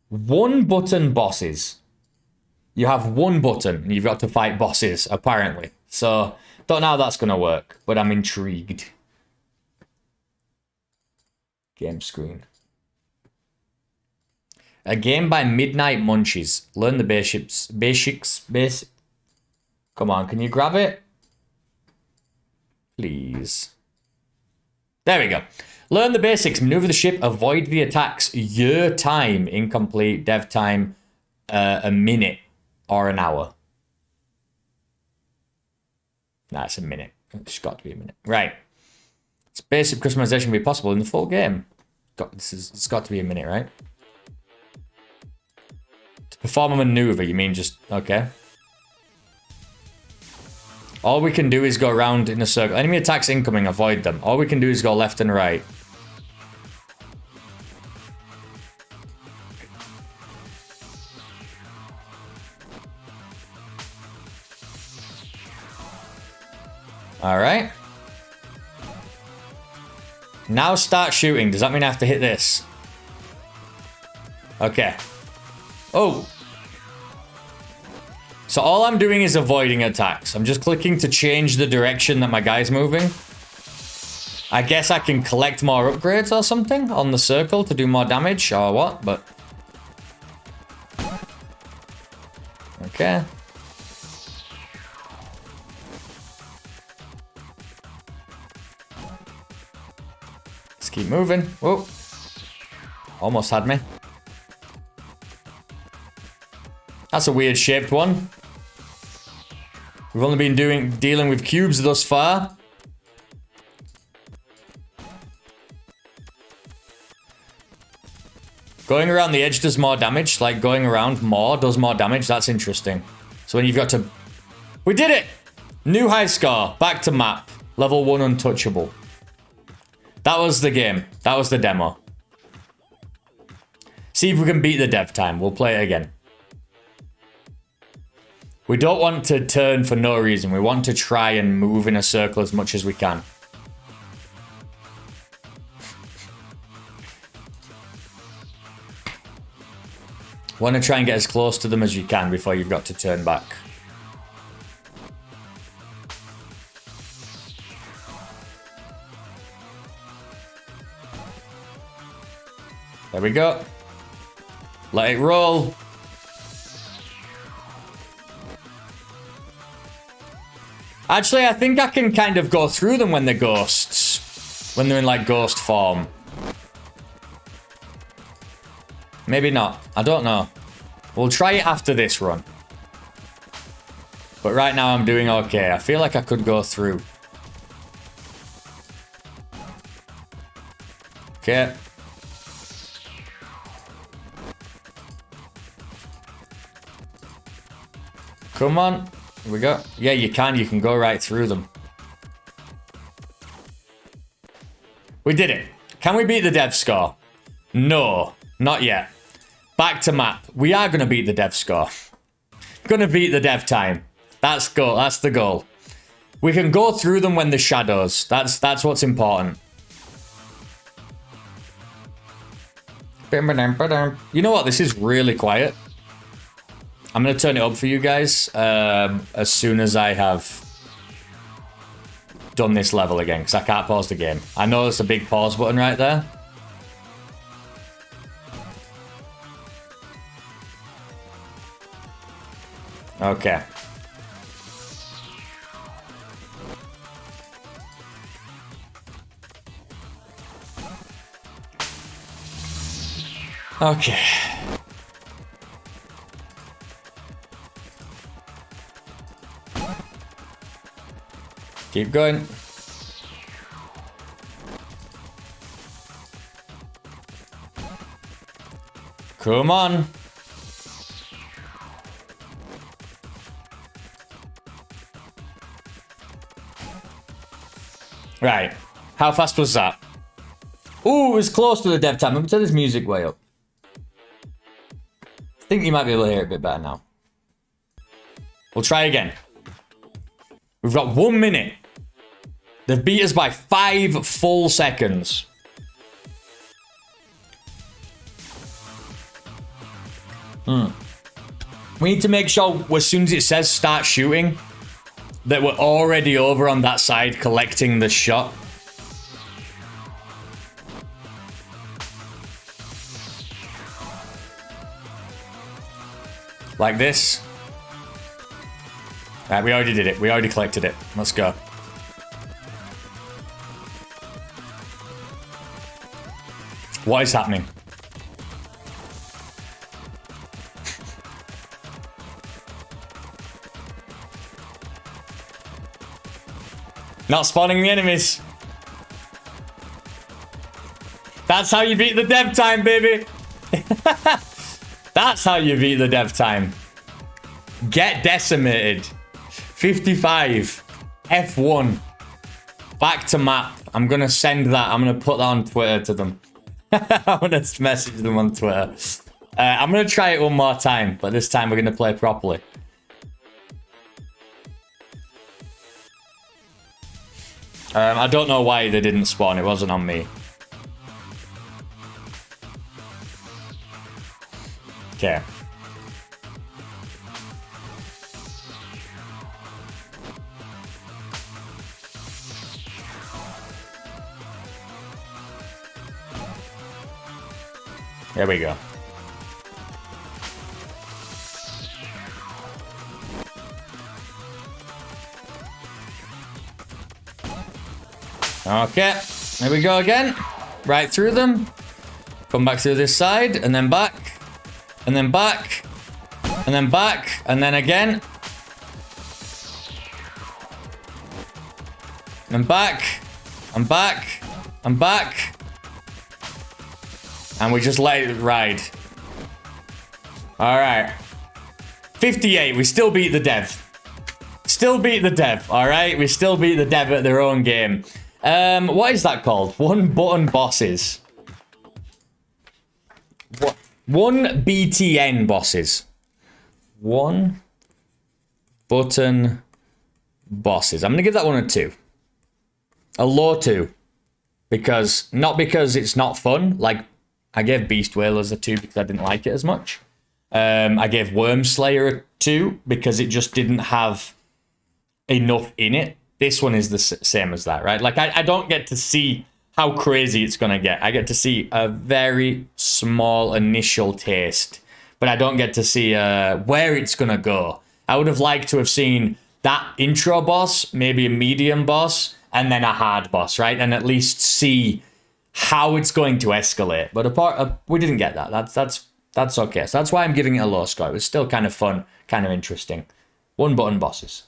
One button bosses. You have one button and you've got to fight bosses, apparently. So, don't know how that's going to work, but I'm intrigued. Game screen. A game by Midnight Munchies. Learn the basics. Come on, can you grab it? Please. There we go. Learn the basics. Maneuver the ship. Avoid the attacks. Your time. Incomplete. Dev time. A minute. Or an hour. Nah, it's a minute. It's got to be a minute. Right. It's basic customization will be possible in the full game. It's got to be a minute, right? To perform a maneuver, you mean just... Okay. All we can do is go around in a circle. Enemy attacks incoming, avoid them. All we can do is go left and right. Alright. Now start shooting. Does that mean I have to hit this? Okay. Oh. So all I'm doing is avoiding attacks. I'm just clicking to change the direction that my guy's moving. I guess I can collect more upgrades or something on the circle to do more damage or what, but... Okay. Let's keep moving. Whoa. Almost had me. That's a weird shaped one. We've only been dealing with cubes thus far. Going around the edge does more damage. Like going around more does more damage. That's interesting. So when you've got to... We did it! New high score. Back to map. Level 1 untouchable. That was the game. That was the demo. See if we can beat the dev time. We'll play it again. We don't want to turn for no reason. We want to try and move in a circle as much as we can. Want to try and get as close to them as you can before you've got to turn back. There we go. Let it roll. Actually, I think I can kind of go through them when they're ghosts. When they're in, like, ghost form. Maybe not. I don't know. We'll try it after this run. But right now I'm doing okay. I feel like I could go through. Okay. Come on. Here we go. Yeah, you can. You can go right through them. We did it. Can we beat the dev score? No, not yet. Back to map. We are going to beat the dev score. Going to beat the dev time. That's goal. That's the goal. We can go through them when the shadows. That's what's important. You know what? This is really quiet. I'm going to turn it up for you guys as soon as I have done this level again, because I can't pause the game. I know there's a big pause button right there. Okay. Okay. Keep going. Come on. Right. How fast was that? Ooh, it was close to the dev time. Let me turn this music way up. I think you might be able to hear it a bit better now. We'll try again. We've got 1 minute. They've beat us by 5 full seconds. We need to make sure as soon as it says start shooting that we're already over on that side collecting the shot. Like this. Right, we already did it. We already collected it. Let's go. What is happening? Not spawning the enemies. That's how you beat the dev time, baby. That's how you beat the dev time. Get decimated. 55. F1. Back to map. I'm going to send that. I'm going to put that on Twitter to them. I'm going to message them on Twitter. I'm going to try it one more time, but this time we're going to play properly. I don't know why they didn't spawn. It wasn't on me. Okay. There we go. Okay, there we go again. Right through them. Come back through this side, and then back. And then back. And then back. And then again. And back. And back. And back. And we just let it ride. Alright. 58, we still beat the dev. Still beat the dev, alright? We still beat the dev at their own game. What is that called? One button bosses. What? One BTN bosses. One button bosses. I'm gonna give that one a 2. A low 2. Because, not because it's not fun. Like, I gave Beast Whalers a 2 because I didn't like it as much. I gave Worm Slayer a 2 because it just didn't have enough in it. This one is the same as that, right? Like, I don't get to see how crazy it's going to get. I get to see a very small initial taste, but I don't get to see where it's going to go. I would have liked to have seen that intro boss, maybe a medium boss, and then a hard boss, right? And at least see how it's going to escalate. But we didn't get that. That's okay. So that's why I'm giving it a low score. It was still kind of fun, kind of interesting. One button bosses.